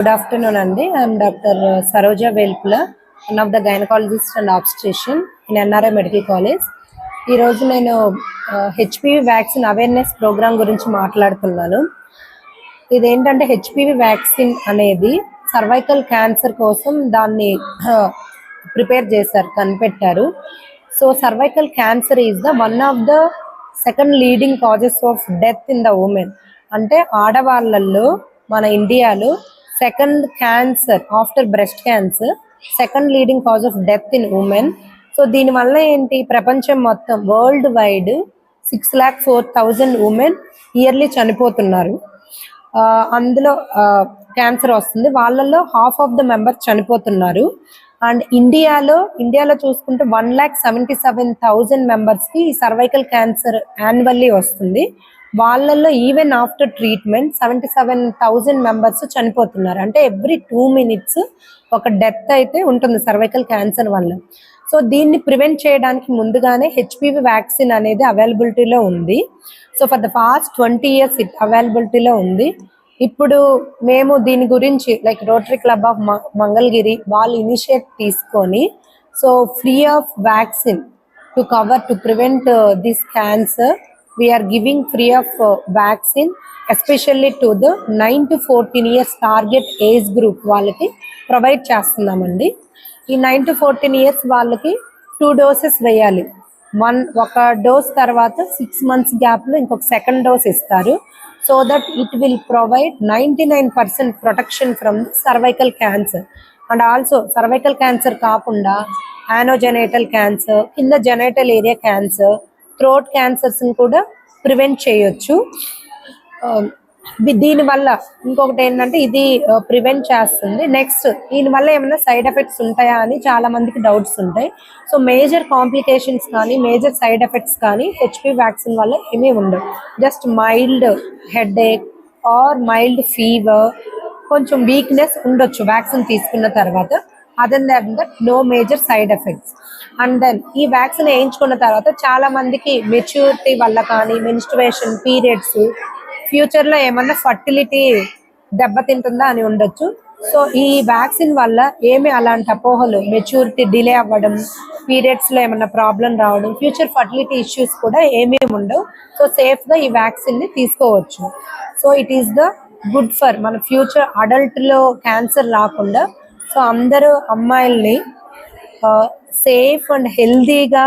Good afternoon, Andy. I'm Dr. Saroja Velpula, one of the gynecologists and obstetrician in NRI Medical College. ఈ రోజు నేను HPV vaccine awareness programme గురించి మాట్లాడుతున్నాను. ఇదేంటంటే HPV vaccine అనేది cervical cancer కోసం దాన్ని ప్రిపేర్ చేశారు, కనిపెట్టారు. So cervical cancer is the one of the second leading causes of death in the women. అంటే ఆడవాళ్ళల్లో మన ఇండియాలో second cancer after breast cancer second leading cause of death in women. So దీనివల్ల ఏంటి, ప్రపంచం మొత్తం వరల్డ్ వైడ్ 6,04,000 ఉమెన్ ఇయర్లీ చనిపోతున్నారు. అందులో cancer వస్తుంది, వాళ్ళల్లో హాఫ్ ఆఫ్ ద మెంబర్స్ చనిపోతున్నారు. అండ్ ఇండియాలో చూసుకుంటే 1,77,000 మెంబర్స్కి ఈ సర్వైకల్ క్యాన్సర్ యాన్యువల్లీ వస్తుంది. వాళ్ళల్లో ఈవెన్ ఆఫ్టర్ ట్రీట్మెంట్ 77,000 మెంబర్స్ చనిపోతున్నారు. అంటే ఎవ్రీ 2 minutes ఒక డెత్ అయితే ఉంటుంది సర్వైకల్ క్యాన్సర్ వల్ల. సో దీన్ని ప్రివెంట్ చేయడానికి ముందుగానే హెచ్పివి వ్యాక్సిన్ అనేది అవైలబిలిటీలో ఉంది. So for the past 20 years అవైలబిలిటీలో ఉంది. ఇప్పుడు మేము దీని గురించి like rotary club of Mangalagiri వాళ్ళు ఇనిషియేట్ తీసుకొని so free of vaccine to prevent this cancer we are giving free of vaccine especially to the 9 to 14 years target age group వాళ్ళకి provide చేస్తున్నామండి. ఈ 9 to 14 years వాళ్ళకి 2 doses వేయాలి. ఒక dose తర్వాత 6 months గ్యాప్లో ఇంకొక సెకండ్ డోస్ ఇస్తారు. So that it will provide 99% protection from cervical cancer. And also cervical cancer కాకుండా యానోజెనైటల్ క్యాన్సర్, కింద జెనైటల్ ఏరియా క్యాన్సర్, థ్రోట్ క్యాన్సర్స్ని కూడా ప్రివెంట్ చేయొచ్చు. దీనివల్ల ఇంకొకటి ఏంటంటే ఇది ప్రివెంట్ చేస్తుంది. నెక్స్ట్ దీనివల్ల ఏమైనా సైడ్ ఎఫెక్ట్స్ ఉంటాయా అని చాలా మందికి డౌట్స్ ఉంటాయి. సో మేజర్ కాంప్లికేషన్స్ కానీ మేజర్ సైడ్ ఎఫెక్ట్స్ కానీ హెచ్పి వ్యాక్సిన్ వల్ల ఏమీ ఉండవు. Just mild headache or mild fever, కొంచెం వీక్నెస్ ఉండొచ్చు వ్యాక్సిన్ తీసుకున్న తర్వాత. Other than that no major side effects. And then ఈ వ్యాక్సిన్ వేయించుకున్న తర్వాత చాలా మందికి మెచ్యూరిటీ వల్ల కానీ మెన్స్ట్రుయేషన్ పీరియడ్స్ ఫ్యూచర్లో ఏమన్నా ఫర్టిలిటీ దెబ్బతింటుందా అని ఉండొచ్చు. సో ఈ వ్యాక్సిన్ వల్ల ఏమి అలాంటి అపోహలు, మెచ్యూరిటీ డిలే అవ్వడం, పీరియడ్స్లో ఏమన్నా ప్రాబ్లం రావడం, ఫ్యూచర్ ఫర్టిలిటీ ఇష్యూస్ కూడా ఏమీ ఉండవు. సో సేఫ్గా ఈ వ్యాక్సిన్ని తీసుకోవచ్చు. So it is the good for మన ఫ్యూచర్ అడల్ట్లో క్యాన్సర్ రాకుండా. సో అందరూ అమ్మాయిల్ని సేఫ్ అండ్ హెల్దీగా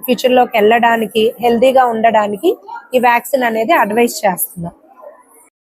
ఫ్యూచర్లోకి వెళ్ళడానికి, హెల్దీగా ఉండడానికి ఈ వ్యాక్సిన్ అనేది అడ్వైస్ చేస్తున్నాం.